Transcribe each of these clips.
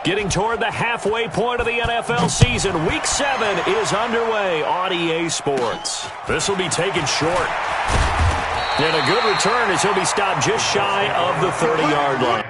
Getting toward the halfway point of the NFL season. Week 7 is underway on EA Sports. This will be taken short. And a good return as he'll be stopped just shy of the 30-yard line.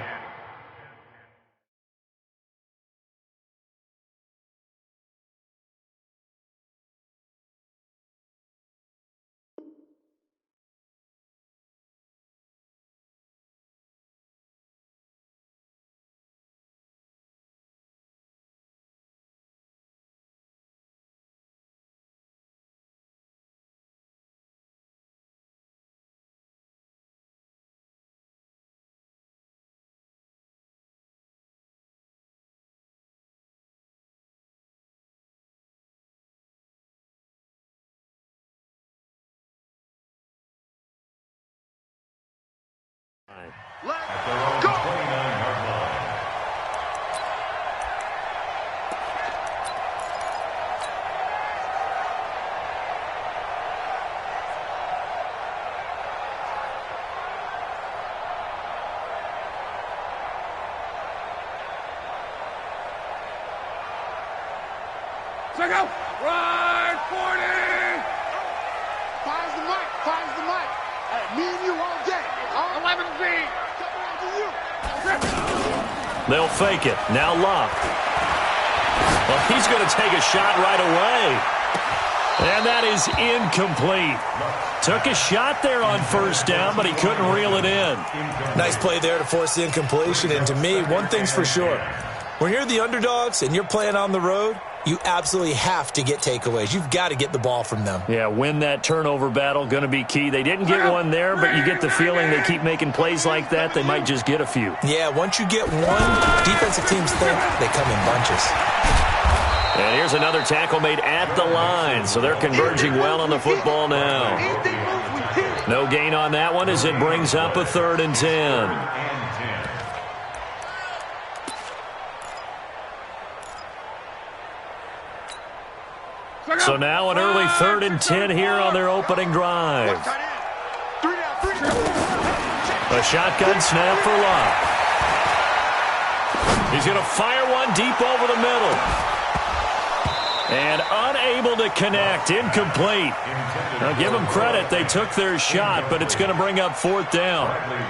Let's go! Check out! Right 40! Fires the mic, fires the mic. Hey, me and you all day. 11 feet! They'll fake it. Now Locke. Well, he's going to take a shot right away. And that is incomplete. Took a shot there on first down, but he couldn't reel it in. Nice play there to force the incompletion. And to me, one thing's for sure. When you're the underdogs and you're playing on the road, you absolutely have to get takeaways. You've got to get the ball from them. Yeah, win that turnover battle, going to be key. They didn't get one there, but you get the feeling they keep making plays like that, they might just get a few. Yeah, once you get one, defensive teams think they come in bunches. And here's another tackle made at the line, so they're converging well on the football now. No gain on that one as it brings up a 3rd and 10. So now an early 3rd and 10 here on their opening drive. A shotgun snap for Locke. He's going to fire one deep over the middle. And unable to connect. Incomplete. Now give them credit. They took their shot, but it's going to bring up 4th down.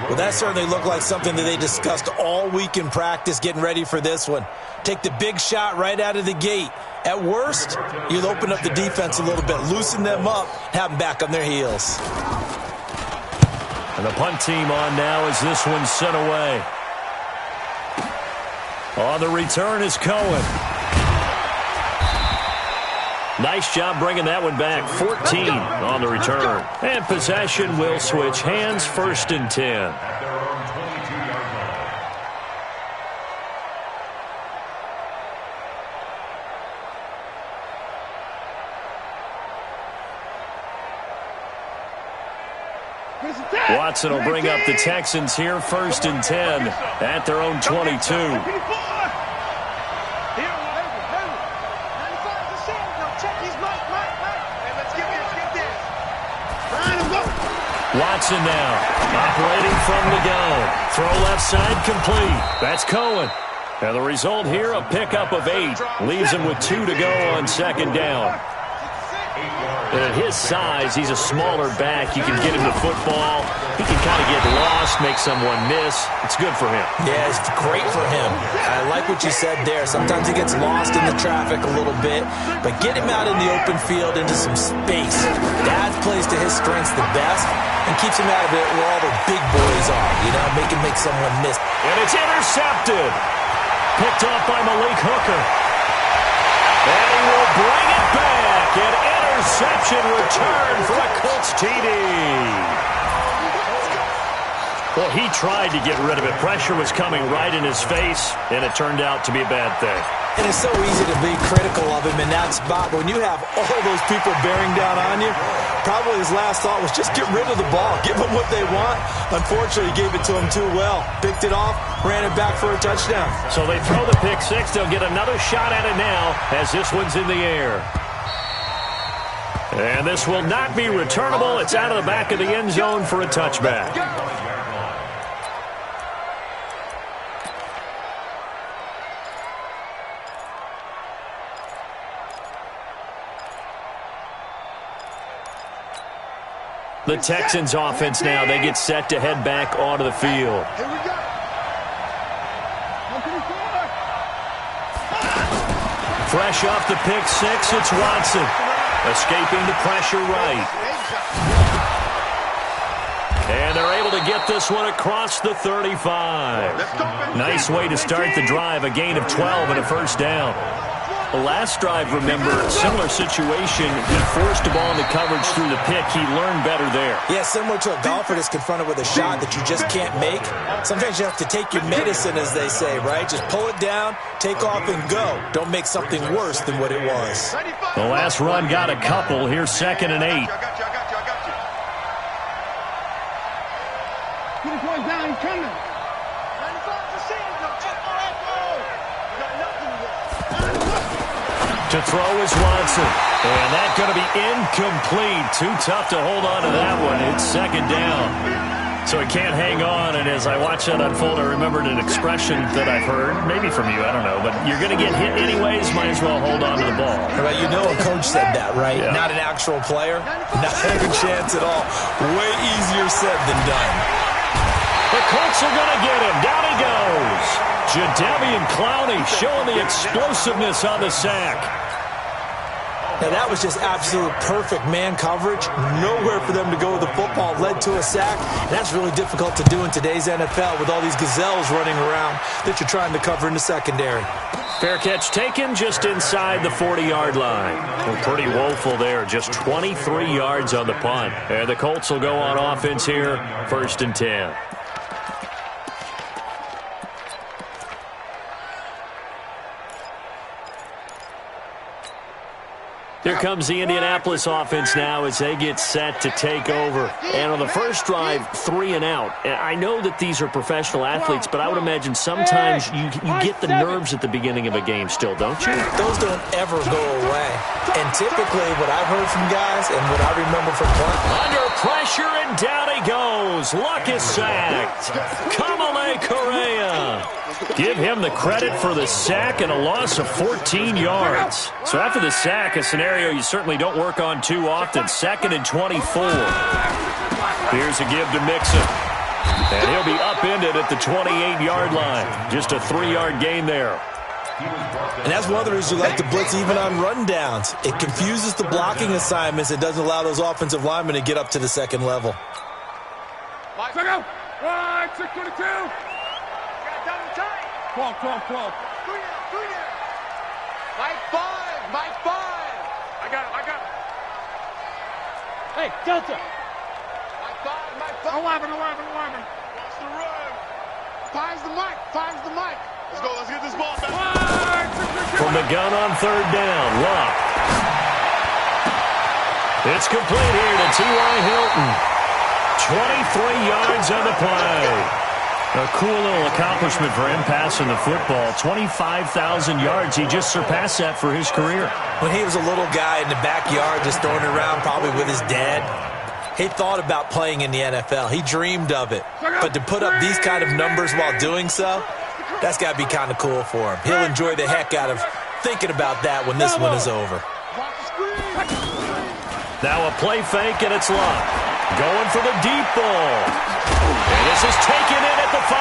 Well, that certainly looked like something that they discussed all week in practice, getting ready for this one. Take the big shot right out of the gate. At worst, you'll open up the defense a little bit, loosen them up, have them back on their heels. And the punt team on now as this one's sent away. On the return is Cohen. Nice job bringing that one back. 14 on the return. And possession will switch hands. 1st and 10. Watson will bring up the Texans here, 1st and 10 at their own 22. Watson now, operating from the gun. Throw left side complete. That's Cohen. And the result here, a pickup of 8. Leaves him with 2 to go on 2nd down. And at his size, he's a smaller back. You can get him the football. He can kind of get lost, make someone miss. It's good for him. Yeah, it's great for him. I like what you said there. Sometimes he gets lost in the traffic a little bit, but get him out in the open field into some space. That plays to his strengths the best and keeps him out of it where all the big boys are, you know, make someone miss. And it's intercepted. Picked off by Malik Hooker. And he will bring it back. An interception return for a Colts TD. Well, he tried to get rid of it. Pressure was coming right in his face, and it turned out to be a bad thing. And it's so easy to be critical of him in that spot. But when you have all those people bearing down on you, probably his last thought was just get rid of the ball. Give them what they want. Unfortunately, he gave it to him too well. Picked it off, ran it back for a touchdown. So they throw the pick six. They'll get another shot at it now as this one's in the air. And this will not be returnable. It's out of the back of the end zone for a touchback. The Texans offense now, they get set to head back onto the field. Here we go. Fresh off the pick six, it's Watson. Escaping the pressure right. And they're able to get this one across the 35. Nice way to start the drive, a gain of 12 and a first down. The last drive, remember, similar situation. He forced the ball into coverage through the pick. He learned better there. Yeah, similar to a golfer that's confronted with a shot that you just can't make. Sometimes you have to take your medicine, as they say, right? Just pull it down, take off, and go. Don't make something worse than what it was. The last run got a couple. Here's 2nd and 8. Put the point down, he's coming. To throw is Watson. And that's going to be incomplete. Too tough to hold on to that one. It's 2nd down. So he can't hang on. And as I watch that unfold, I remembered an expression that I've heard, maybe from you, I don't know. But you're going to get hit anyways, might as well hold on to the ball. Right, you know a coach said that, right? Yeah. Not an actual player. Not a chance at all. Way easier said than done. The Colts are going to get him. Down he goes. Jadeveon Clowney showing the explosiveness on the sack. Now, that was just absolute perfect man coverage. Nowhere for them to go with the football. Led to a sack. And that's really difficult to do in today's NFL with all these gazelles running around that you're trying to cover in the secondary. Fair catch taken just inside the 40-yard line. Well, pretty woeful there. Just 23 yards on the punt. And the Colts will go on offense here. 1st and 10. Here comes the Indianapolis offense now as they get set to take over. And on the first drive, 3 and out. And I know that these are professional athletes, but I would imagine sometimes you get the nerves at the beginning of a game still, don't you? Those don't ever go away. And typically what I've heard from guys and what I remember from playing. Under pressure, and down he goes. Luck is sacked. Kamale Correa. Give him the credit for the sack and a loss of 14 yards. So after the sack, a scenario you certainly don't work on too often. 2nd and 24. Here's a give to Mixon. And he'll be upended at the 28-yard line. Just a 3-yard gain there. And that's one of the reasons you like to blitz even on rundowns. It confuses the blocking assignments. It doesn't allow those offensive linemen to get up to the second level. Check out. Right, 622. 12. Mike 5. Mike 5. I got it. Hey, Delta. Mike 5. 11. What's the run? Finds the mic. Let's go. Let's get this ball back. Right, 622. From the gun on 3rd down, Luck. It's complete here to T.Y. Hilton. 23 yards on the play. A cool little accomplishment for him passing the football. 25,000 yards. He just surpassed that for his career. When he was a little guy in the backyard just throwing it around probably with his dad, he thought about playing in the NFL. He dreamed of it. But to put up these kind of numbers while doing so, that's got to be kind of cool for him. He'll enjoy the heck out of thinking about that when this one is over. Now a play fake, and it's Luck. Going for the deep ball. And this is taken in at the 5.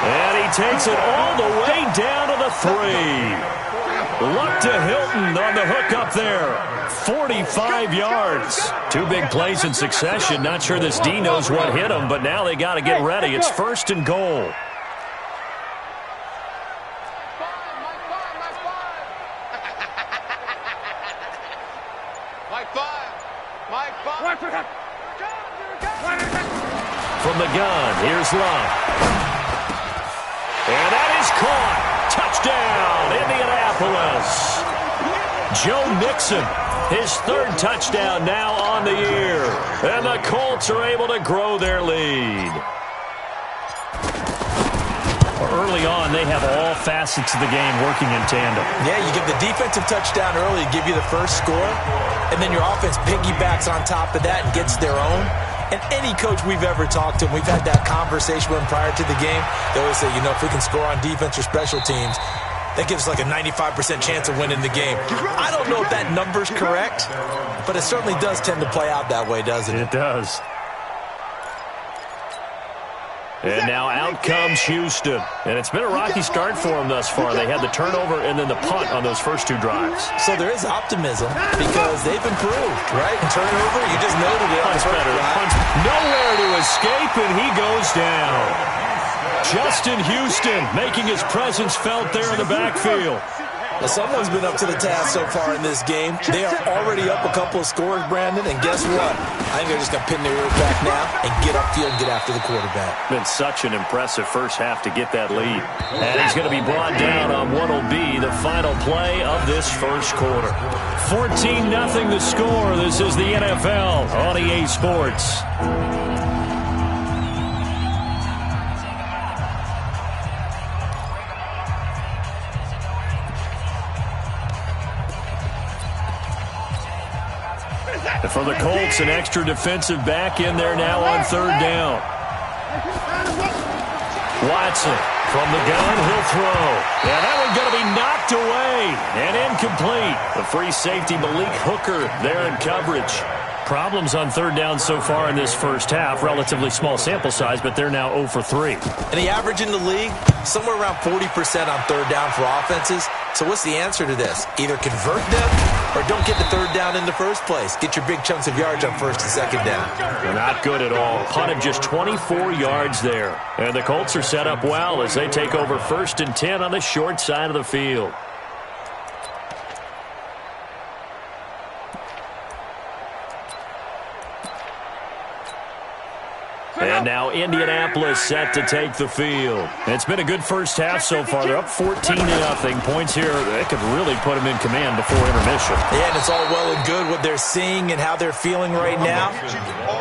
And he takes it all the way down to the 3. Luck to Hilton on the hook up there. 45 yards. 2 big plays in succession. Not sure this D knows what hit him, but now they got to get ready. It's 1st and goal. From the gun, here's Luck. And that is caught. Touchdown, Indianapolis. Joe Mixon, his 3rd touchdown now on the year. And the Colts are able to grow their lead. Early on, they have all facets of the game working in tandem. Yeah, you give the defensive touchdown early, give you the first score, and then your offense piggybacks on top of that and gets their own. And any coach we've ever talked to, we've had that conversation with them prior to the game, they always say, if we can score on defense or special teams, that gives us like a 95% chance of winning the game. I don't know if that number's correct, but it certainly does tend to play out that way, doesn't it? It does. And now out comes Houston. And it's been a rocky start for them thus far. They had the turnover and then the punt on those first two drives. So there is optimism because they've improved, right? Turnover, you just noted it. Punt's better. Punt's nowhere to escape, and he goes down. Justin Houston making his presence felt there in the backfield. Well, someone's been up to the task so far in this game. They are already up a couple of scores, Brandon, and guess what? I think they're just going to pin their ears back now and get upfield and get after the quarterback. Been such an impressive first half to get that lead. And he's going to be brought down on what will be the final play of this first quarter. 14-0 the score. This is the NFL on EA Sports. And for the Colts, an extra defensive back in there now on third down. Watson from the gun, he'll throw. Yeah, that one's going to be knocked away and incomplete. The free safety, Malik Hooker, there in coverage. Problems on third down so far in this first half. Relatively small sample size, but they're now 0 for 3. And the average in the league, somewhere around 40% on third down for offenses. So what's the answer to this? Either convert them or don't get the third down in the first place. Get your big chunks of yards on first and second down. They're not good at all. Punted just 24 yards there. And the Colts are set up well as they take over 1st and 10 on the short side of the field. And now Indianapolis set to take the field. It's been a good first half so far. They're up 14-0. Points here, they could really put them in command before intermission. Yeah, and it's all well and good what they're seeing and how they're feeling right now.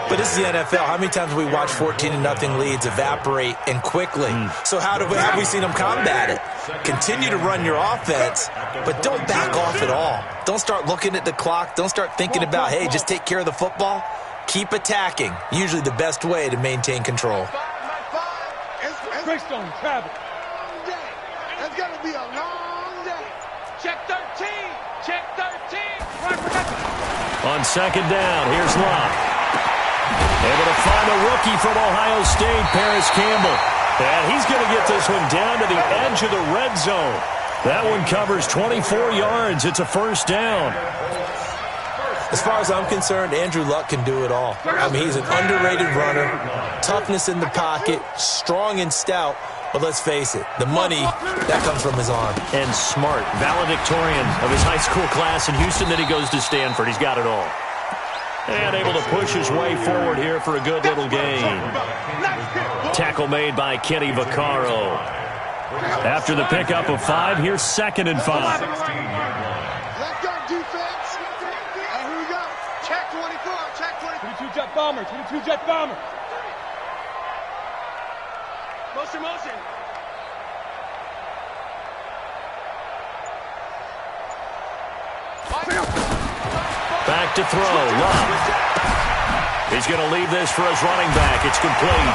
But this is the NFL. How many times have we watched 14-0 leads evaporate and quickly? So how have we seen them combat it? Continue to run your offense, but don't back off at all. Don't start looking at the clock. Don't start thinking about, hey, just take care of the football. Keep attacking. Usually the best way to maintain control. Greystone, travel. It's going to be a long day. Check 13. Check 13. On second down, here's Locke. Able to find a rookie from Ohio State, Paris Campbell. And he's going to get this one down to the edge of the red zone. That one covers 24 yards. It's a first down. As far as I'm concerned, Andrew Luck can do it all. I mean, he's an underrated runner, toughness in the pocket, strong and stout. But let's face it, the money, that comes from his arm. And smart, valedictorian of his high school class in Houston, then he goes to Stanford. He's got it all. And able to push his way forward here for a good little gain. Tackle made by Kenny Vaccaro. After the pickup of 5, here's 2nd and 5. Let's go, defense. And here we go. Check 24. Check 24. 22 jet bomber. 22 jet bomber. Motion, motion. Back to throw. Love. He's going to leave this for his running back. It's complete.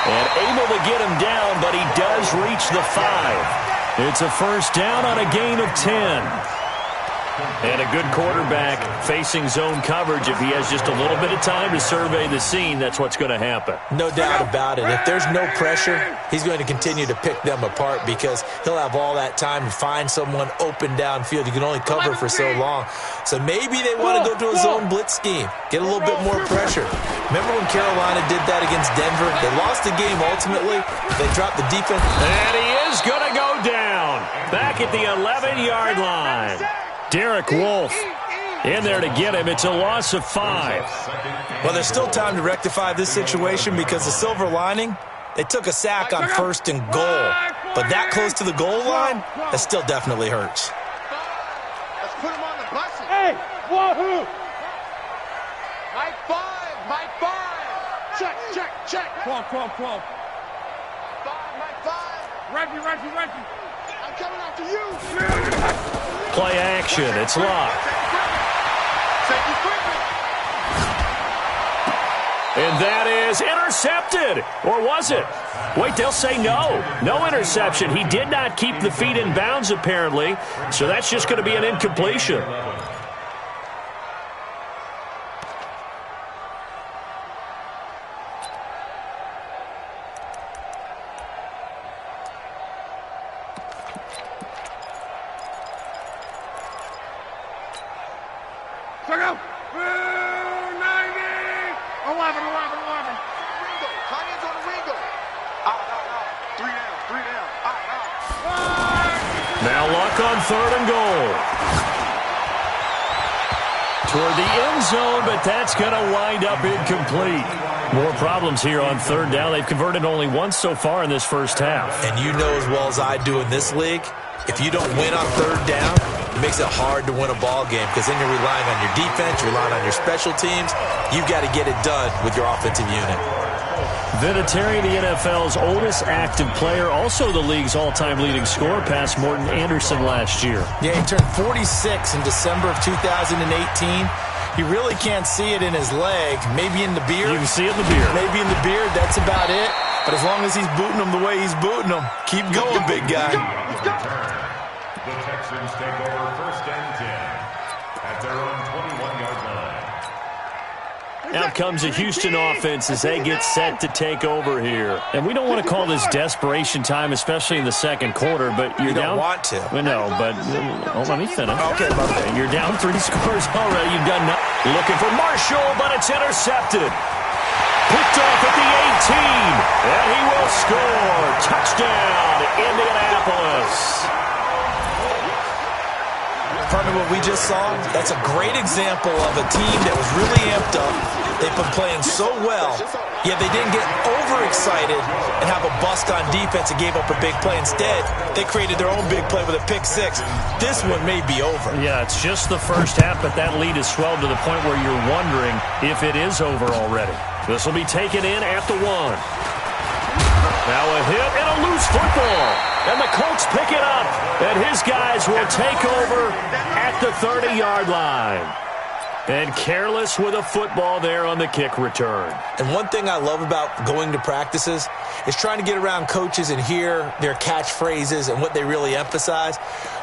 And able to get him down, but he does reach the 5. It's a first down on a gain of 10. And a good quarterback facing zone coverage. If he has just a little bit of time to survey the scene, that's what's going to happen. No doubt about it. If there's no pressure, he's going to continue to pick them apart because he'll have all that time to find someone open downfield. You can only cover for so long. So maybe they want to go to a zone blitz scheme, get a little bit more pressure. Remember when Carolina did that against Denver? They lost the game ultimately. They dropped the defense. And he is going to go down. Back at the 11-yard line. Derek Wolfe in there to get him. It's a loss of 5. Well, there's still time to rectify this situation because the silver lining, they took a sack on 1st and goal. But that close to the goal line, that still definitely hurts. Let's put him on the bus. Hey, wahoo! Mike 5. Mike 5. Check, check, check. Come on. 5, Mike 5. Reggie. I'm coming after you. Play action. It's locked. And that is intercepted. Or was it? Wait, they'll say no. No interception. He did not keep the feet in bounds, apparently. So that's just going to be an incompletion. Check out. 90. 11. Tight ends on the wing go. Out. 3 down. Out. Now Luck on 3rd and goal. Toward the end zone, but that's going to wind up incomplete. More problems here on 3rd down. They've converted only once so far in this first half. And you know as well as I do in this league, if you don't win on 3rd down, it makes it hard to win a ball game because then you're relying on your defense, you're relying on your special teams. You've got to get it done with your offensive unit. Vinatieri, the NFL's oldest active player, also the league's all-time leading scorer, past Morton Anderson last year. Yeah, he turned 46 in December of 2018. You really can't see it in his leg. Maybe in the beard. You can see it in the beard. Maybe in the beard. That's about it. But as long as he's booting them the way he's booting them, keep going, big guy. The Texans take over 1st and 10 at their own 21-yard line. Out comes a Houston offense as they get set to take over here. And we don't want to call this desperation time, especially in the second quarter, but you're down. You don't want to. No, but let me finish. Okay, okay. You're down 3 scores already. You've done nothing. Looking for Marshall, but it's intercepted. Picked off at the 18, and he will score. Touchdown, Indianapolis. Partner, what we just saw, that's a great example of a team that was really amped up. They've been playing so well, yet they didn't get overexcited and have a bust on defense and gave up a big play. Instead, they created their own big play with a pick 6. This one may be over. Yeah, it's just the first half, but that lead has swelled to the point where you're wondering if it is over already. This will be taken in at the 1. Now a hit and a loose football. And the Colts pick it up. And his guys will take over at the 30-yard line. And careless with a football there on the kick return. And one thing I love about going to practices is trying to get around coaches and hear their catchphrases and what they really emphasize.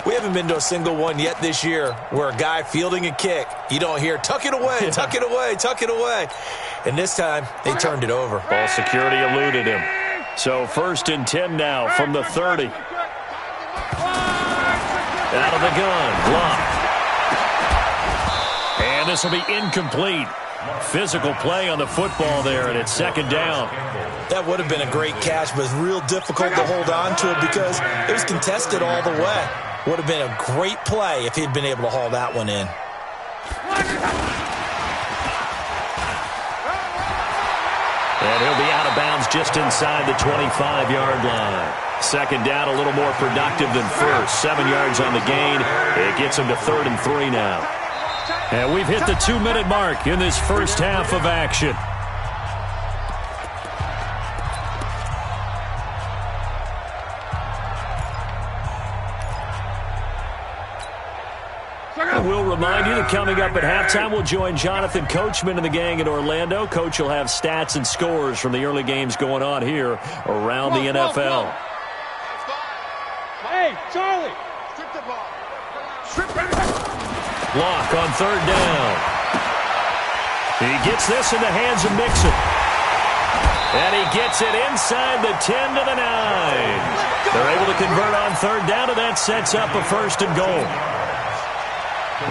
We haven't been to a single one yet this year where a guy fielding a kick, you don't hear, tuck it away, tuck it away, tuck it away. And this time, they turned it over. Ball security eluded him. So 1st and 10 now from the 30. Out of the gun, Luck. And this will be incomplete. Physical play on the football there, and it's 2nd down. That would have been a great catch, but it's real difficult to hold on to it because it was contested all the way. Would have been a great play if he'd been able to haul that one in. And he'll be out of bounds just inside the 25-yard line. 2nd down, a little more productive than first. 7 yards on the gain. It gets him to 3rd and 3 now. And we've hit the 2-minute mark in this first half of action. We'll remind you that coming up at halftime, we'll join Jonathan Coachman and the gang in Orlando. Coach will have stats and scores from the early games going on here around the NFL. Hey, Charlie. Strip the ball. Lock on 3rd down. He gets this in the hands of Mixon. And he gets it inside the 10 to the 9. They're able to convert on 3rd down, and that sets up a 1st and goal.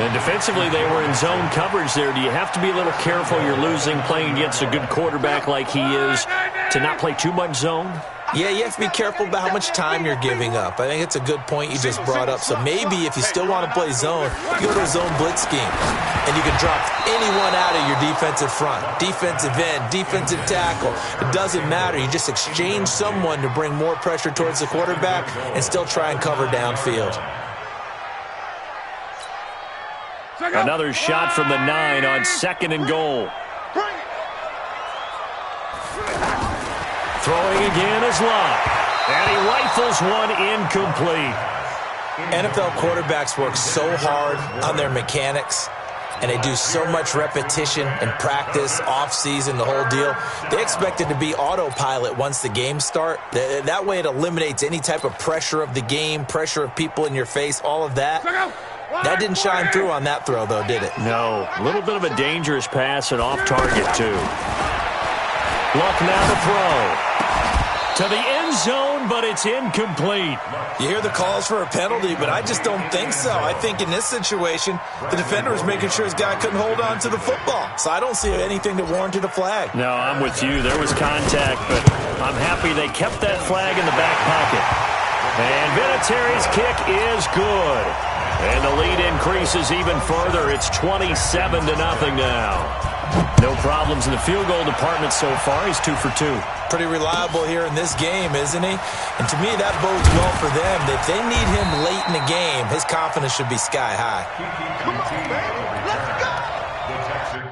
And defensively, they were in zone coverage there. Do you have to be a little careful? You're losing, playing against a good quarterback like he is, to not play too much zone? Yeah, you have to be careful about how much time you're giving up. I think it's a good point you just brought up. So maybe if you still want to play zone, you go to a zone blitz scheme. And you can drop anyone out of your defensive front. Defensive end, defensive tackle. It doesn't matter. You just exchange someone to bring more pressure towards the quarterback and still try and cover downfield. Another shot from the 9 on 2nd and goal. Throwing again is Luck. And he rifles one incomplete. NFL quarterbacks work so hard on their mechanics, and they do so much repetition and practice, off-season, the whole deal. They expect it to be autopilot once the games start. That way it eliminates any type of pressure of the game, pressure of people in your face, all of that. That didn't shine through on that throw, though, did it? No. A little bit of a dangerous pass and off target, too. Luck now to throw. To the end zone, one, but it's incomplete. You hear the calls for a penalty, but I just don't think so. I think in this situation, the defender was making sure his guy couldn't hold on to the football. So I don't see anything that warranted a flag. No, I'm with you. There was contact, but I'm happy they kept that flag in the back pocket. And Vinatieri's kick is good. And the lead increases even further. It's 27-0 now. No problems in the field goal department so far. He's 2 for 2. Pretty reliable here in this game, isn't he? And to me, that bodes well for them. If they need him late in the game, his confidence should be sky high. Come on, baby. Let's go. The Texans.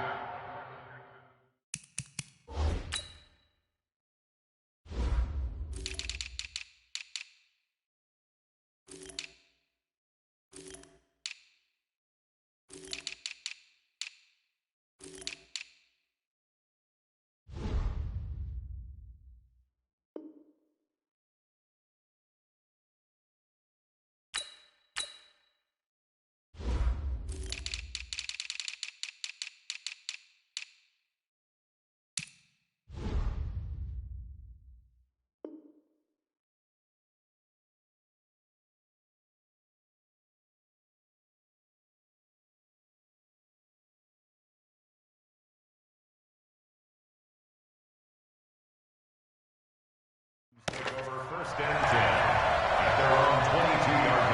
Take over first and 10 at their own 22-yard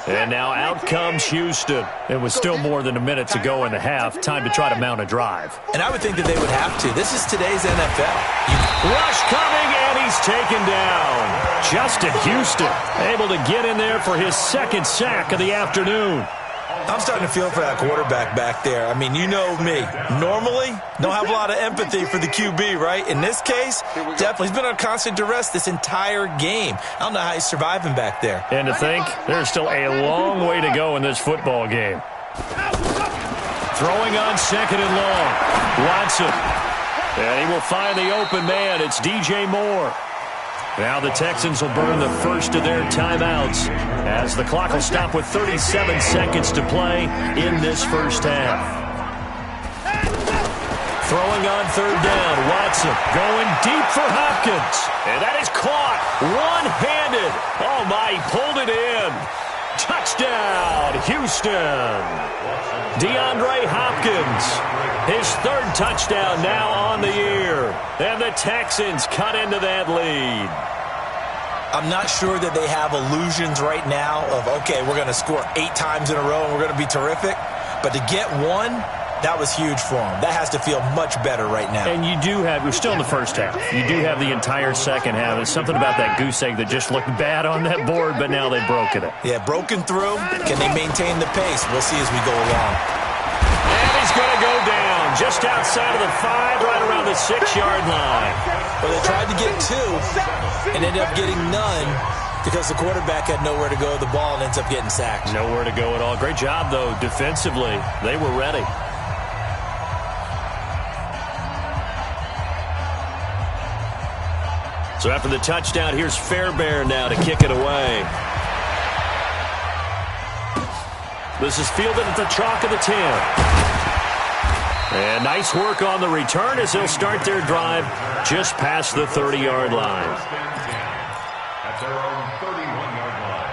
line. And now out comes Houston. It was still more than a minute to go in the half. Time to try to mount a drive. And I would think that they would have to. This is today's NFL. Rush coming, and he's taken down. Justin Houston able to get in there for his second sack of the afternoon. I'm starting to feel for that quarterback back there. I mean, you know me. Normally, don't have a lot of empathy for the QB, right? In this case, definitely. He's been on constant duress this entire game. I don't know how he's surviving back there. And to think, there's still a long way to go in this football game. Throwing on second and long. Watson. And he will find the open man. It's DJ Moore. Now the Texans will burn the first of their timeouts as the clock will stop with 37 seconds to play in this first half. Throwing on third down, Watson going deep for Hopkins. And that is caught one-handed. Oh, my, he pulled it in. Touchdown, Houston. DeAndre Hopkins, his third touchdown now on the year. And the Texans cut into that lead. I'm not sure that they have illusions right now of, okay, we're going to score 8 times in a row and we're going to be terrific. But to get one, that was huge for them. That has to feel much better right now. And you do have, we're still in the first half. You do have the entire second half. There's something about that goose egg that just looked bad on that board, but now they've broken it. Yeah, broken through. Can they maintain the pace? We'll see as we go along. And he's going to go down just outside of the 5, right around the 6-yard line. Well, they tried to get 2 and ended up getting none because the quarterback had nowhere to go with the ball and ends up getting sacked. Nowhere to go at all. Great job, though, defensively. They were ready. So after the touchdown, here's Fairbairn now to kick it away. This is fielded at the chalk of the 10. And nice work on the return as they'll start their drive just past the 30-yard line. At their own 31-yard line.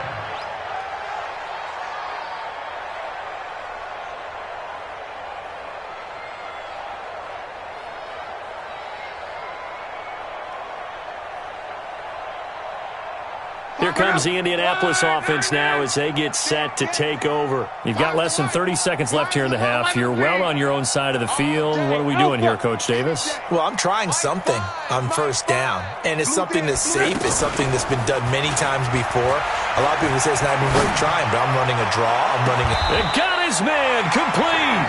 Here comes the Indianapolis offense now as they get set to take over. You've got less than 30 seconds left here in the half. You're well on your own side of the field. What are we doing here, Coach Davis? Well, I'm trying something on first down, and it's something that's safe. It's something that's been done many times before. A lot of people say it's not even worth trying, but I'm running a draw. I'm running a... They got his man complete.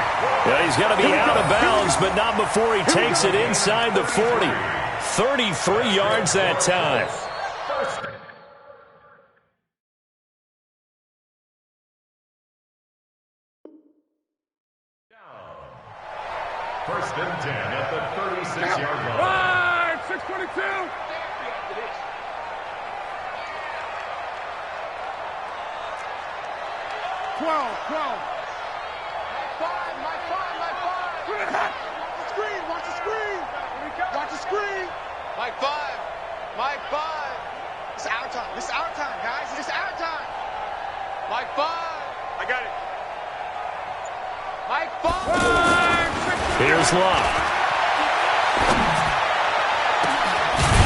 Yeah, he's got to be out of bounds, but not before he takes it inside the 40. 33 yards that time. First and 10 at the 36-yard line. Right, 622. 12. My five. screen. Watch the screen. Watch the screen. Mike 5. Mike 5. It's our time. This is our time, guys. This is our time. Mike 5. I got it. Mike 5. Here's Love.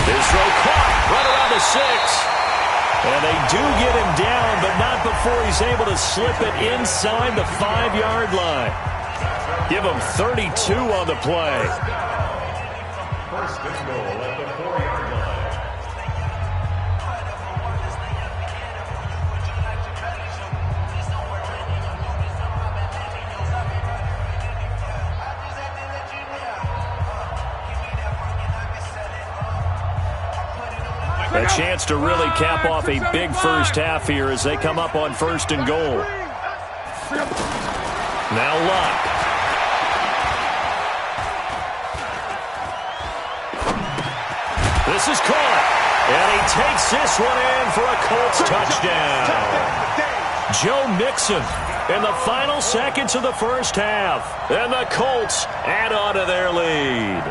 His throw caught right around the 6. And they do get him down, but not before he's able to slip it inside the 5-yard line. Give him 32 on the play. First and goal at the 4-yard line. A chance to really cap off a big first half here as they come up on first and goal. Now Luck. This is caught. And he takes this one in for a Colts touchdown. Joe Mixon in the final seconds of the first half. And the Colts add on to their lead.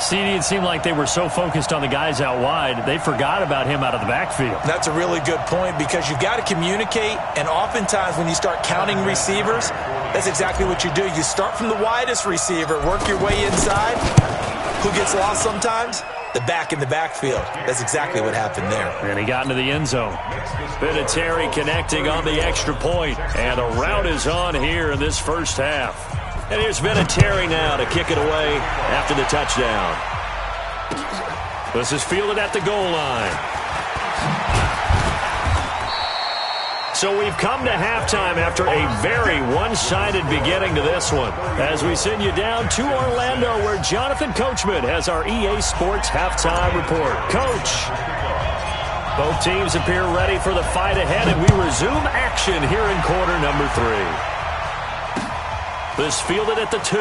CD, it seemed like they were so focused on the guys out wide, they forgot about him out of the backfield. That's a really good point because you've got to communicate, and oftentimes when you start counting receivers, that's exactly what you do. You start from the widest receiver, work your way inside. Who gets lost sometimes? The back in the backfield. That's exactly what happened there. And he got into the end zone. Vinatieri connecting on the extra point, and the route is on here in this first half. And here's Vinatieri now to kick it away after the touchdown. This is fielded at the goal line. So we've come to halftime after a very one-sided beginning to this one. As we send you down to Orlando, where Jonathan Coachman has our EA Sports halftime report. Coach, both teams appear ready for the fight ahead, and we resume action here in quarter number 3. This fielded at the 2.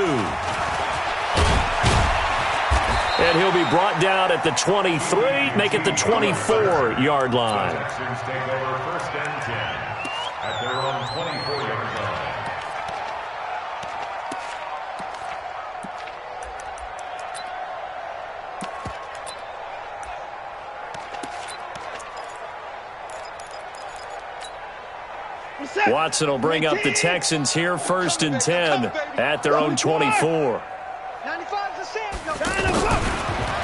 And he'll be brought down at the 23, make it the 24-yard line. Texans take over first and 10 at their own 24-yard line. Watson will bring up the Texans here first and 10 at their own 24.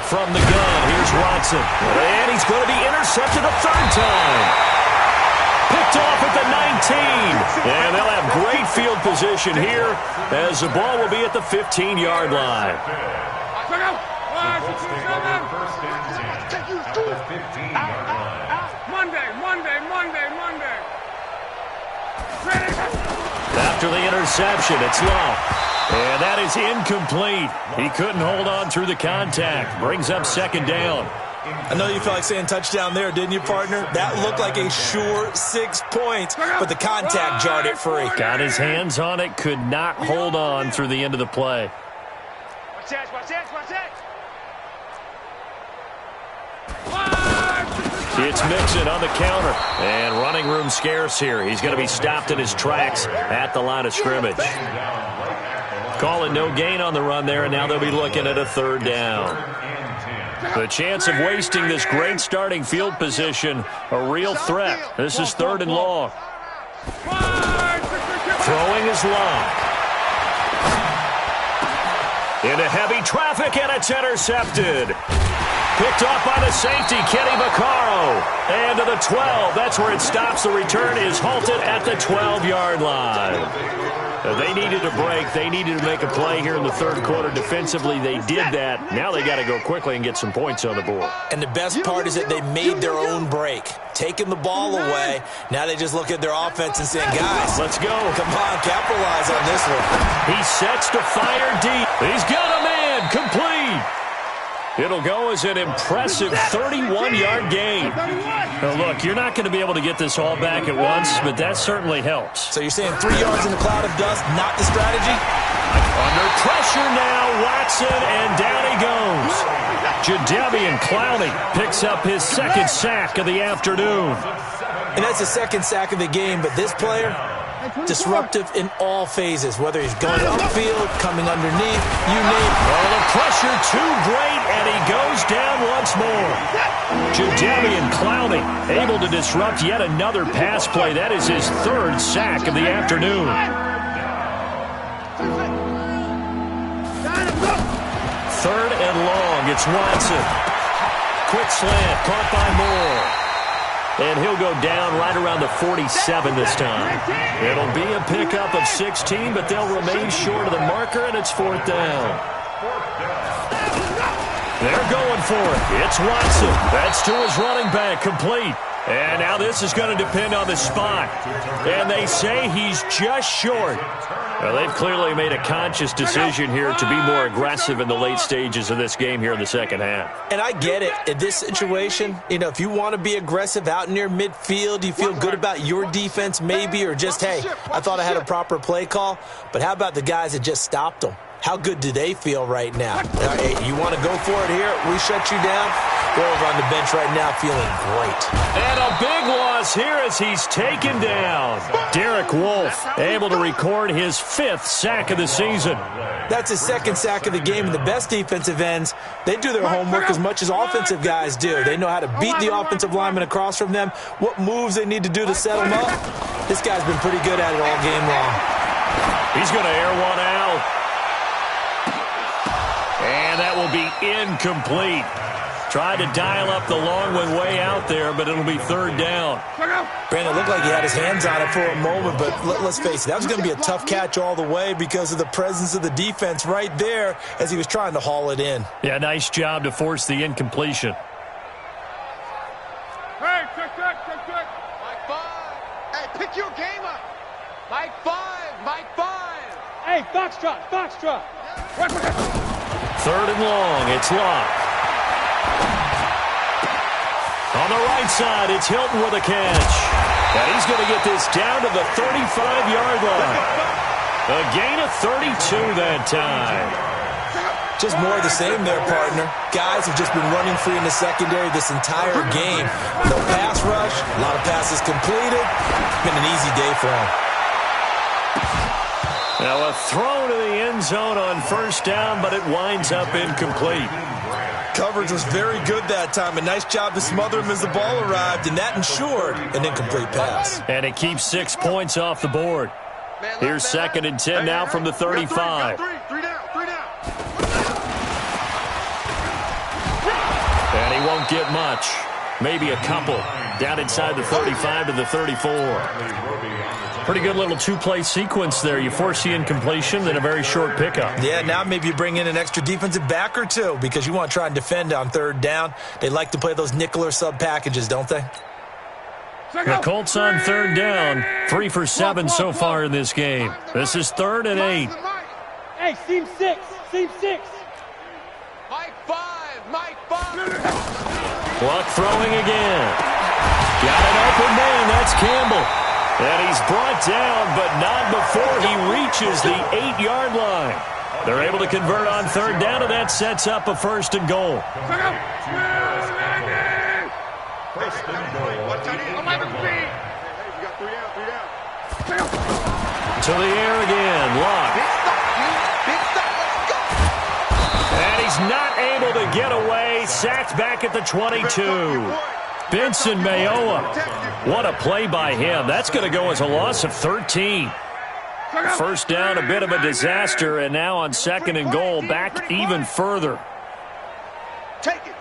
From the gun, here's Watson. And he's going to be intercepted a third time. Picked off at the 19. And they'll have great field position here as the ball will be at the 15-yard line. Colts take over first and 10 at the 15-yard line. Monday. After the interception, it's Love. And that is incomplete. He couldn't hold on through the contact. Brings up second down. I know you felt like saying touchdown there, didn't you, partner? That looked like a sure 6 points, but the contact jarred it free. Got his hands on it, could not hold on through the end of the play. Watch that. It's Mixon on the counter. And running room scarce here. He's going to be stopped in his tracks at the line of scrimmage. Call it no gain on the run there, and now they'll be looking at a third down. The chance of wasting this great starting field position, a real threat. This is third and long. Throwing is Long. Into heavy traffic, and it's intercepted. Picked off by the safety, Kenny Vaccaro. And to the 12. That's where it stops. The return is halted at the 12-yard line. They needed a break. They needed to make a play here in the third quarter. Defensively, they did that. Now they got to go quickly and get some points on the board. And the best part is that they made their own break. Taking the ball away. Now they just look at their offense and saying, guys, let's go. Come on, capitalize on this one. He sets to fire deep. He's got a man. Complete. It'll go as an impressive 31-yard gain. Now, look, you're not going to be able to get this all back at once, but that certainly helps. So you're saying 3 yards in a cloud of dust, not the strategy? Under pressure now, Watson, and down he goes. Jadeveon Clowney picks up his second sack of the afternoon. And that's the second sack of the game, but this player, Disruptive in all phases, whether he's going upfield, coming underneath, you name it. Oh, the pressure too great, and he goes down once more. Jadeveon Clowney able to disrupt yet another pass play. That is his third sack of the afternoon. Third and long. It's Watson. Quick slant, caught by Moore. And he'll go down right around the 47 this time. It'll be a pickup of 16, but they'll remain short of the marker, and it's fourth down. They're going for it. It's Watson. That's to his running back, complete. And now this is going to depend on the spot. And they say he's just short. Well, they've clearly made a conscious decision here to be more aggressive in the late stages of this game here in the second half. And I get it. In this situation, you know, if you want to be aggressive out near midfield, you feel good about your defense maybe, or just, hey, I thought I had a proper play call. But how about the guys that just stopped them? How good do they feel right now? Hey, you want to go for it here? We shut you down? They're over on the bench right now feeling great. And a big loss here as he's taken down. Derek Wolfe able to record his 5th sack of the season. That's his 2nd sack of the game, and the best defensive ends, they do their homework as much as offensive guys do. They know how to beat the offensive lineman across from them, what moves they need to do to set them up. This guy's been pretty good at it all game long. He's going to air one out. And that will be incomplete. Tried to dial up the long one way out there, but it'll be third down. Brandon, it looked like he had his hands on it for a moment, but let's face it, that was going to be a tough catch all the way because of the presence of the defense right there as he was trying to haul it in. Yeah, nice job to force the incompletion. Hey, check. Mike 5. Hey, pick your game up. Mike 5. Hey, Foxtrot. Third and long. It's Locke. On the right side, it's Hilton with a catch. And he's going to get this down to the 35-yard line. A gain of 32 that time. Just more of the same there, partner. Guys have just been running free in the secondary this entire game. No pass rush, a lot of passes completed. It's been an easy day for him. Now a throw to the end zone on first down, but it winds up incomplete. Coverage was very good that time. A nice job to smother him as the ball arrived, and that ensured an incomplete pass. And it keeps 6 points off the board. Here's 2nd and 10 now from the 35. Three down. And he won't get much. Maybe a couple. Down inside the 35 to the 34. Pretty good little two-play sequence there. You force the incompletion, then a very short pickup. Yeah, now maybe you bring in an extra defensive back or two because you want to try and defend on third down. They like to play those nickel or sub packages, don't they? The Colts on third down. 3 for 7 so far in this game. This is 3rd and 8. Hey, seam 6. Mike 5. Luck throwing again. Got an open man. That's Campbell. And he's brought down, but not before he reaches the 8-yard line. They're able to convert on third down, and that sets up a 1st and goal. To the air again, Locke. And he's not able to get away. Sacked back at the 22. Benson Mayowa. What a play by him. That's going to go as a loss of 13. First down, a bit of a disaster, and now on 2nd and goal, back even further. Take it.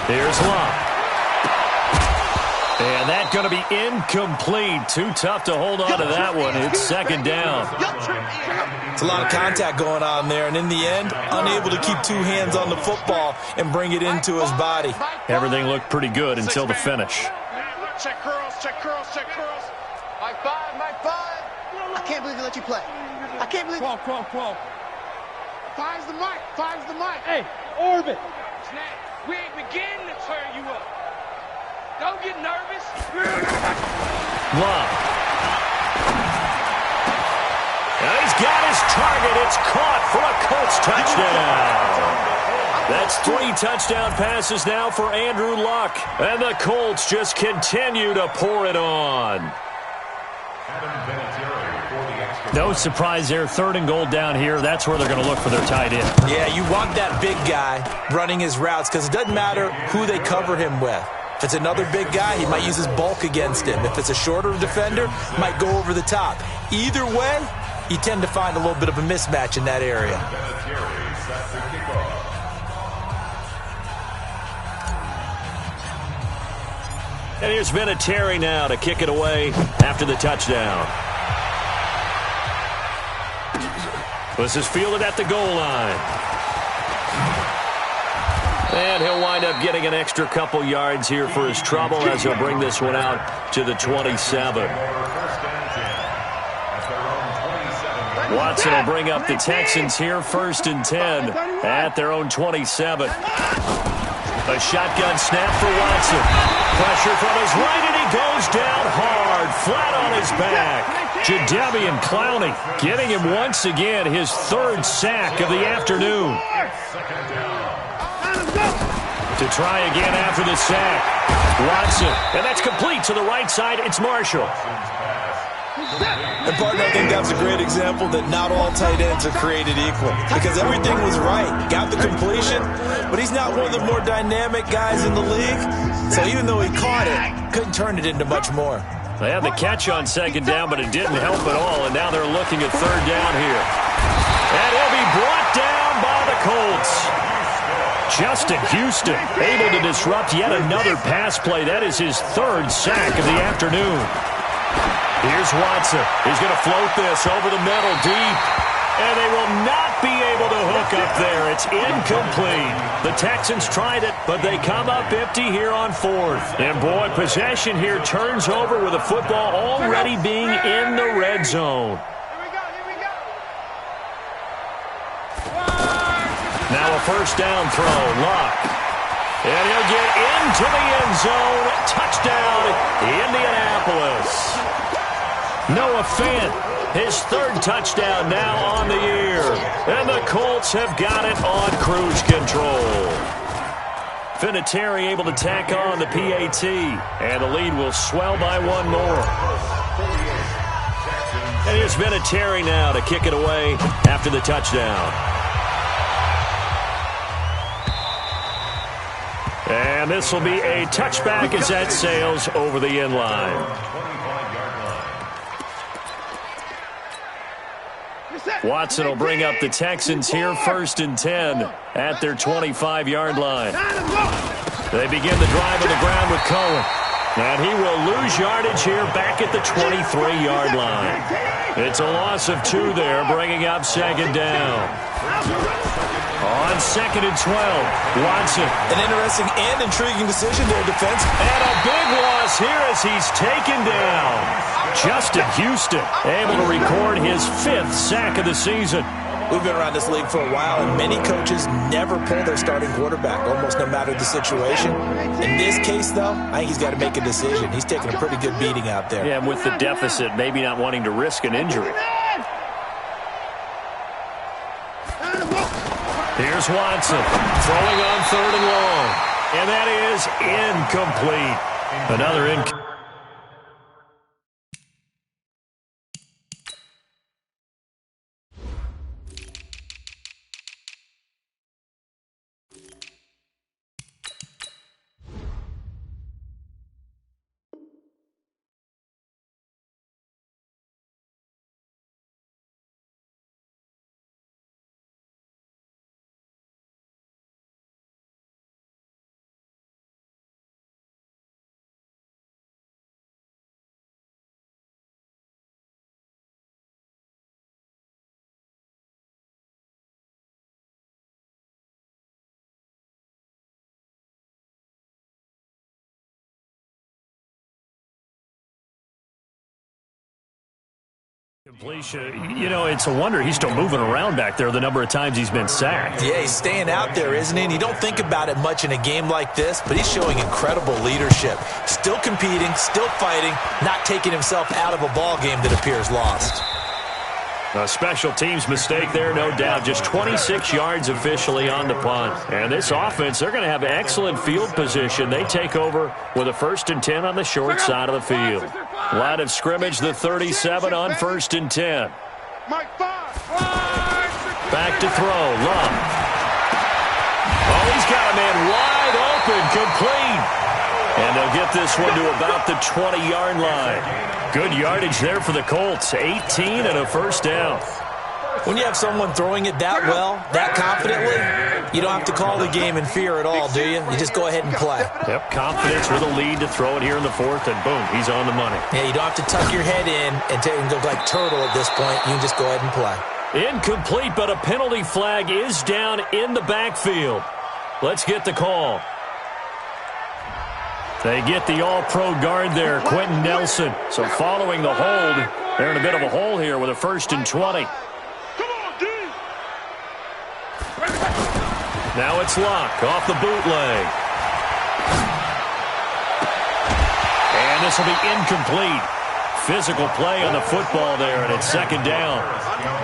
Here's Locke. And that's going to be incomplete. Too tough to hold on to that one. It's 2nd down. It's a lot of contact going on there, and in the end, unable to keep 2 hands on the football and bring it into his body. Everything looked pretty good until the finish. Check curls. Mike 5. I can't believe they let you play. I can't believe. Crawl. Five's the mic. Hey, Orbit. Snap. We ain't beginning to turn you up. Don't get nervous. Locke. And he's got his target. It's caught for a Colts touchdown. That's 3 touchdown passes now for Andrew Luck. And the Colts just continue to pour it on. No surprise there. 3rd and goal down here. That's where they're going to look for their tight end. Yeah, you want that big guy running his routes because it doesn't matter who they cover him with. If it's another big guy, he might use his bulk against him. If it's a shorter defender, might go over the top. Either way, you tend to find a little bit of a mismatch in that area. And here's Vinatieri now to kick it away after the touchdown. This is fielded at the goal line. And he'll wind up getting an extra couple yards here for his trouble as he'll bring this one out to the 27. Watson will bring up the Texans here, 1st and 10 at their own 27. A shotgun snap for Watson. Pressure from his right, and he goes down hard, flat on his back. Jadeveon Clowney getting him once again his 3rd sack of the afternoon. To try again after the sack. Watson, and that's complete to the right side. It's Marshall. And partner, I think that's a great example that not all tight ends are created equal because everything was right. Got the completion, but he's not one of the more dynamic guys in the league. So even though he caught it, couldn't turn it into much more. They had the catch on 2nd down, but it didn't help at all, and now they're looking at 3rd down here. And he'll be brought down by the Colts. Justin Houston able to disrupt yet another pass play. That is his 3rd sack of the afternoon. Here's Watson. He's going to float this over the middle deep. And they will not be able to hook up there. It's incomplete. The Texans tried it, but they come up empty here on 4th. And, boy, possession here turns over with the football already being in the red zone. Now a 1st down throw. Luck. And he'll get into the end zone. Touchdown, Indianapolis. Noah Fant, his 3rd touchdown now on the year. And the Colts have got it on cruise control. Vinatieri able to tack on the PAT. And the lead will swell by 1 more. And here's Vinatieri now to kick it away after the touchdown. And this will be a touchback as that sails over the end line. Watson will bring up the Texans here, 1st and 10 at their 25-yard line. They begin the drive on the ground with Cohen. And he will lose yardage here back at the 23-yard line. It's a loss of 2 there, bringing up 2nd down. On 2nd and 12, Watson. An interesting and intriguing decision there, defense. And a big loss here as he's taken down. Justin Houston able to record his 5th sack of the season. We've been around this league for a while, and many coaches never pull their starting quarterback, almost no matter the situation. In this case, though, I think he's got to make a decision. He's taking a pretty good beating out there. Yeah, and with the deficit, maybe not wanting to risk an injury. Here's Watson throwing on 3rd and long. And that is incomplete. Another incomplete. Completion. You know, it's a wonder he's still moving around back there the number of times he's been sacked. Yeah, he's staying out there, isn't he? And you don't think about it much in a game like this, but he's showing incredible leadership. Still competing, still fighting, not taking himself out of a ball game that appears lost. A special teams mistake there, no doubt. Just 26 yards officially on the punt. And this offense, they're going to have excellent field position. They take over with a 1st and 10 on the short side of the field. Line of scrimmage, the 37 on 1st and 10. Back to throw. Love. Oh, he's got a man wide open. Complete. And they'll get this one to about the 20-yard line. Good yardage there for the Colts. 18 and a first down. When you have someone throwing it that well, that confidently, you don't have to call the game in fear at all, do you? You just go ahead and play. Yep, confidence with a lead to throw it here in the 4th, and boom, he's on the money. Yeah, you don't have to tuck your head in and go like turtle at this point. You can just go ahead and play. Incomplete, but a penalty flag is down in the backfield. Let's get the call. They get the all-pro guard there, Quentin Nelson. So following the hold, they're in a bit of a hole here with a 1st and 20. Now it's Locke off the bootleg. And this will be incomplete. Physical play on the football there, and it's 2nd down.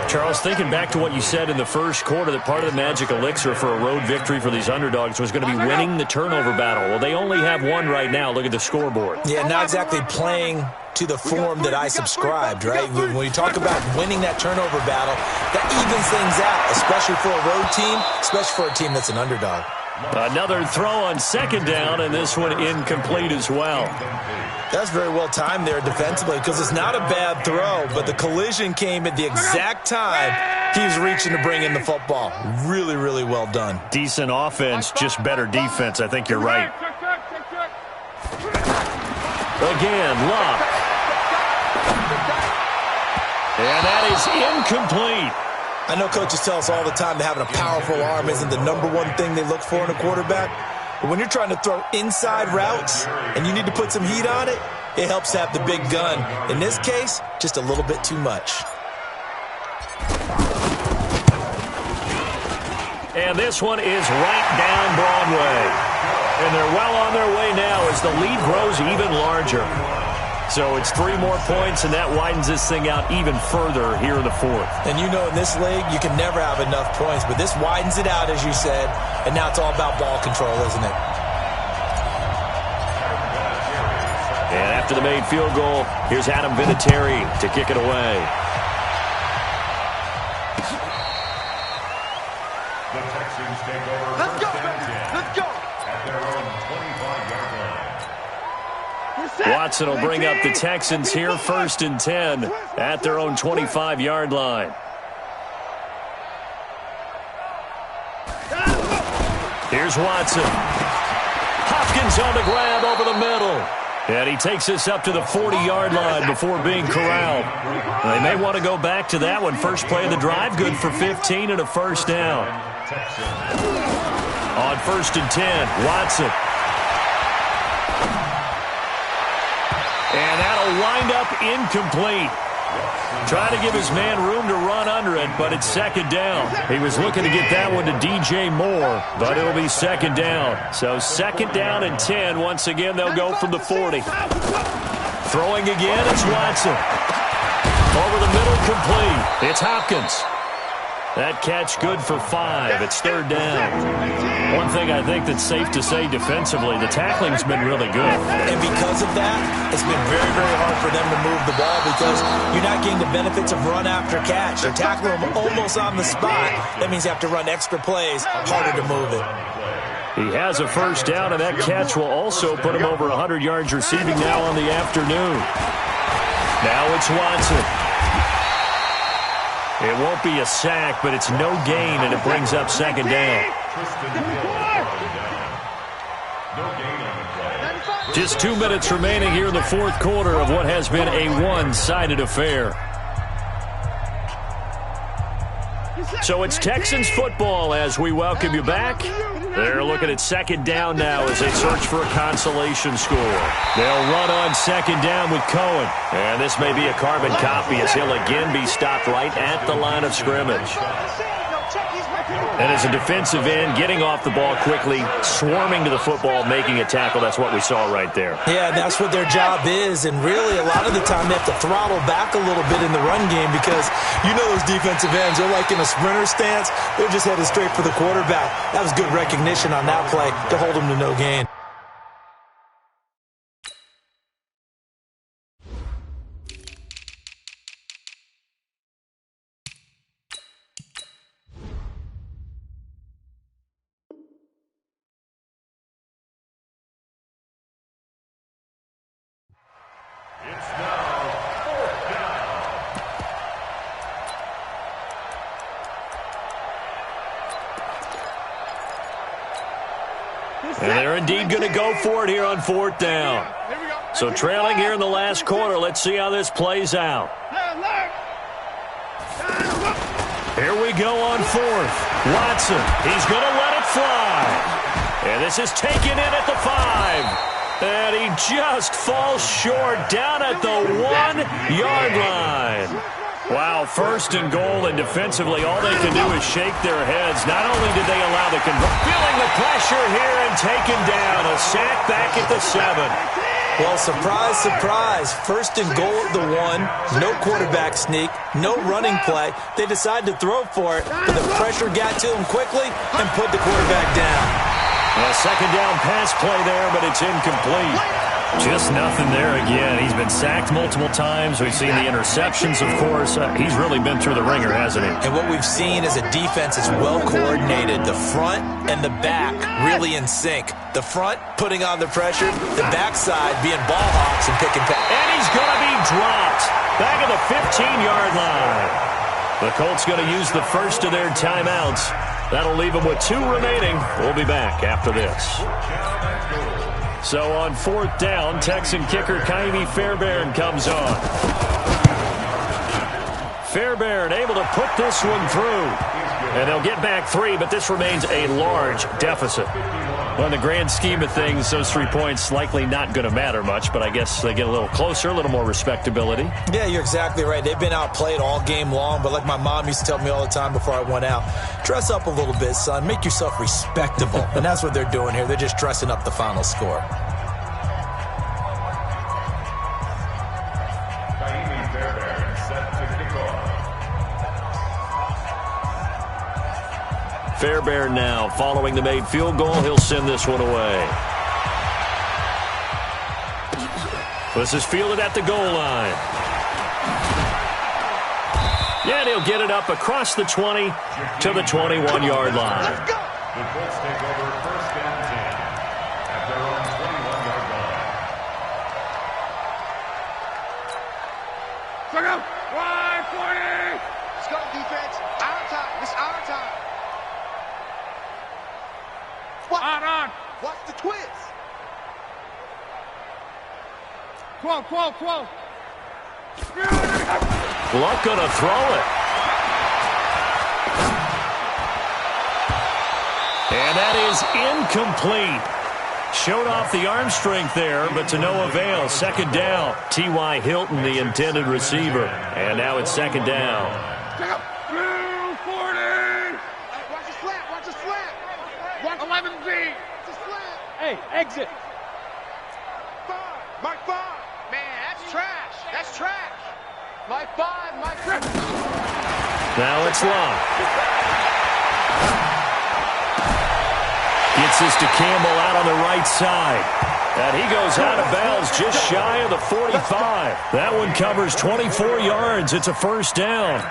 Charles, thinking back to what you said in the first quarter, that part of the magic elixir for a road victory for these underdogs was going to be winning the turnover battle. Well, they only have one right now. Look at the scoreboard. Yeah, not exactly playing to the form that I subscribed, right? When you talk about winning that turnover battle, that evens things out, especially for a road team, especially for a team that's an underdog. Another throw on 2nd down, and this one incomplete as well. That's very well timed there defensively because it's not a bad throw, but the collision came at the exact time he was reaching to bring in the football. Really, really well done. Decent offense, just better defense. I think you're right. Again, Locke. And that is incomplete. I know coaches tell us all the time that having a powerful arm isn't the #1 thing they look for in a quarterback. But when you're trying to throw inside routes and you need to put some heat on it, it helps to have the big gun. In this case, just a little bit too much. And this one is right down Broadway. And they're well on their way now as the lead grows even larger. So it's 3 more points, and that widens this thing out even further here in the 4th. And you know in this league, you can never have enough points, but this widens it out, as you said, and now it's all about ball control, isn't it? And after the made field goal, here's Adam Vinatieri to kick it away. The Texans take over. Let's go, baby. Let's go. At their own 25-yard line. Watson will bring up the Texans here, 1st and 10 at their own 25-yard line. Here's Watson. Hopkins on the grab over the middle. And he takes this up to the 40-yard line before being corralled. They may want to go back to that one. First play of the drive, good for 15 and a first down. On 1st and 10, Watson. And that'll wind up incomplete. Trying to give his man room to run under it, but it's 2nd down. He was looking to get that one to DJ Moore, but it'll be 2nd down. So 2nd down and 10. Once again, they'll go from the 40. Throwing again, it's Watson. Over the middle, complete. It's Hopkins. That catch good for 5. It's 3rd down. One thing I think that's safe to say defensively, the tackling's been really good. And because of that, it's been very, very hard for them to move the ball because you're not getting the benefits of run after catch. You're tackling them almost on the spot. That means you have to run extra plays, harder to move it. He has a first down, and that catch will also put him over 100 yards receiving now on the afternoon. Now it's Watson. It won't be a sack, but it's no gain, and it brings up 2nd down. Just 2 minutes remaining here in the 4th quarter of what has been a one-sided affair. So it's Texans football as we welcome you back. They're looking at 2nd down now as they search for a consolation score. They'll run on 2nd down with Cohen. And this may be a carbon copy as he'll again be stopped right at the line of scrimmage. And as a defensive end, getting off the ball quickly, swarming to the football, making a tackle, that's what we saw right there. Yeah, that's what their job is, and really a lot of the time they have to throttle back a little bit in the run game because you know those defensive ends, they're like in a sprinter stance, they're just headed straight for the quarterback. That was good recognition on that play to hold them to no gain. indeed going to go for it here on 4th down. So trailing here in the last quarter. Let's see how this plays out. Here we go on 4th. Watson, he's going to let it fly. And this is taken in at the 5. And he just falls short down at the 1-yard line. Wow, 1st and goal, and defensively all they can do is shake their heads. Not only did they allow the feeling the pressure here and taken down. A sack back at the 7. Well, surprise, surprise. 1st and goal at the 1. No quarterback sneak. No running play. They decided to throw for it, but the pressure got to them quickly and put the quarterback down. A 2nd down pass play there, but it's incomplete. Just nothing there again. He's been sacked multiple times. We've seen the interceptions, of course. He's really been through the ringer, hasn't he? And what we've seen is a defense that's well coordinated. The front and the back really in sync. The front putting on the pressure, the backside being ball hawks and pick and pass. And he's going to be dropped back at the 15-yard line. The Colts going to use the first of their timeouts. That'll leave them with 2 remaining. We'll be back after this. So on 4th down, Texan kicker Kaimi Fairbairn comes on. Fairbairn able to put this one through. And they'll get back 3, but this remains a large deficit. Well, in the grand scheme of things, those 3 points likely not going to matter much, but I guess they get a little closer, a little more respectability. Yeah, you're exactly right. They've been outplayed all game long, but like my mom used to tell me all the time before I went out, dress up a little bit, son. Make yourself respectable. And that's what they're doing here. They're just dressing up the final score. Fairbairn now, following the made field goal, he'll send this one away. This is fielded at the goal line. Yeah, he'll get it up across the 20 to the 21-yard line. The Colts take over 1st and 10 at their own 21-yard line. Check out. Wide 40. Let's go, defense. Our time. It's our time. What? On. Watch the twist. 12. Luck gonna throw it. And that is incomplete. Showed off the arm strength there, but to no avail. 2nd down. T.Y. Hilton, the intended receiver. And now it's 2nd down. Check out. 40. Watch the slant. Watch the slant. Watch 11Z. Watch the slant. Hey, exit. 5. Mike 5. Man, that's trash. That's trash. Mike 5. Mike 5. Now it's Locke. Gets this to Campbell out on the right side. And he goes out of bounds just shy of the 45. That one covers 24 yards. It's a 1st down.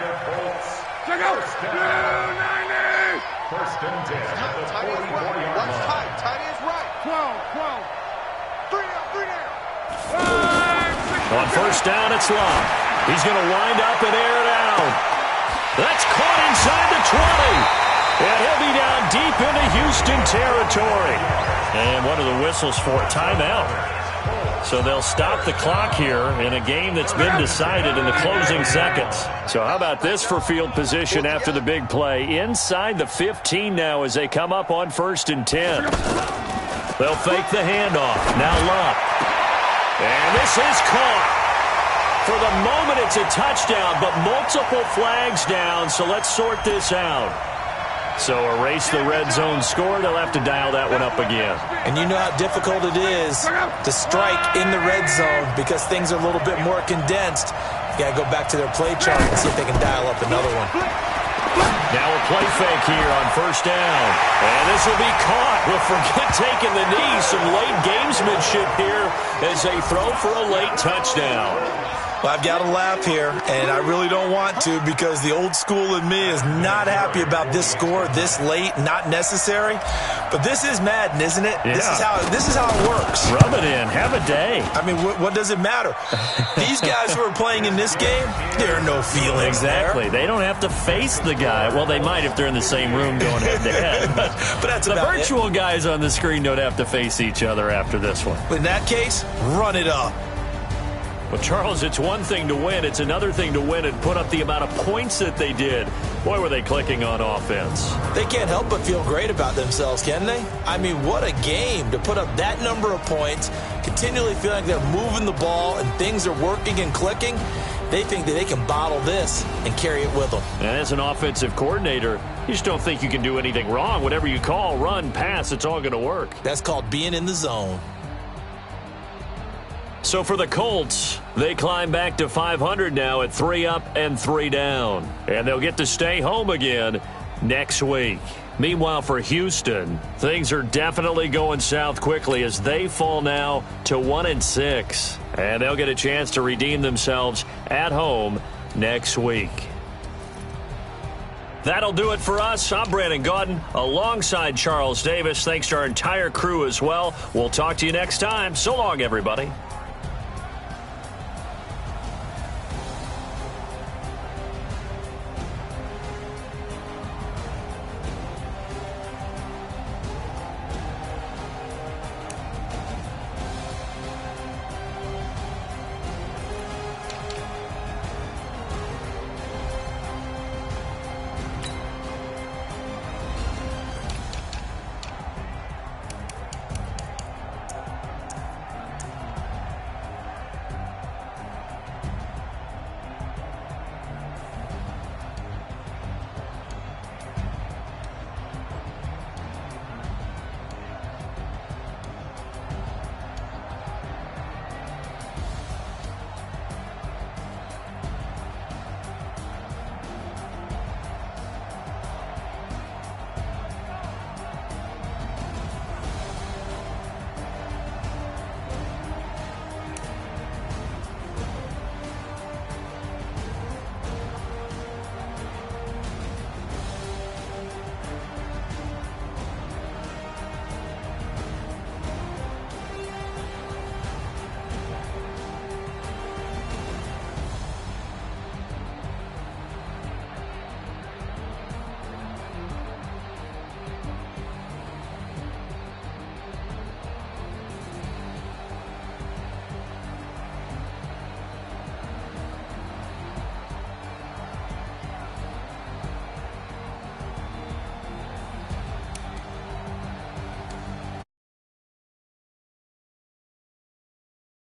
Check out. 90. 1st and 10 at the 44-yard line. Watch tight. Tight is right. 12. 3 down. On 1st down, it's Locke. He's going to wind up and air it out. That's caught inside the 20. And he'll be down deep into Houston territory. And what are the whistles for? Timeout. So they'll stop the clock here in a game that's been decided in the closing seconds. So how about this for field position after the big play? Inside the 15 now as they come up on 1st and 10. They'll fake the handoff. Now Locke. And this is caught. For the moment, it's a touchdown, but multiple flags down, so let's sort this out. So erase the red zone score. They'll have to dial that one up again. And you know how difficult it is to strike in the red zone because things are a little bit more condensed. You got to go back to their play chart and see if they can dial up another one. Now a play fake here on 1st down. And this will be caught. We'll forget taking the knee. Some late gamesmanship here as they throw for a late touchdown. Well, I've got to laugh here, and I really don't want to because the old school in me is not happy about this score this late, not necessary. But this is Madden, isn't it? Yeah. This is how it works. Rub it in. Have a day. I mean, what does it matter? These guys who are playing in this game, there are no feelings Exactly. there. They don't have to face the guy. Well, they might if they're in the same room going head-to-head. But that's the about virtual guys on the screen don't have to face each other after this one. In that case, run it up. Well, Charles, it's one thing to win. It's another thing to win and put up the amount of points that they did. Boy, were they clicking on offense. They can't help but feel great about themselves, can they? I mean, what a game to put up that number of points, continually feel like they're moving the ball and things are working and clicking. They think that they can bottle this and carry it with them. And as an offensive coordinator, you just don't think you can do anything wrong. Whatever you call, run, pass, it's all going to work. That's called being in the zone. So for the Colts, they climb back to 500 now at 3 up and 3 down. And they'll get to stay home again next week. Meanwhile, for Houston, things are definitely going south quickly as they fall now to 1-6. And they'll get a chance to redeem themselves at home next week. That'll do it for us. I'm Brandon Gaudin alongside Charles Davis. Thanks to our entire crew as well. We'll talk to you next time. So long, everybody.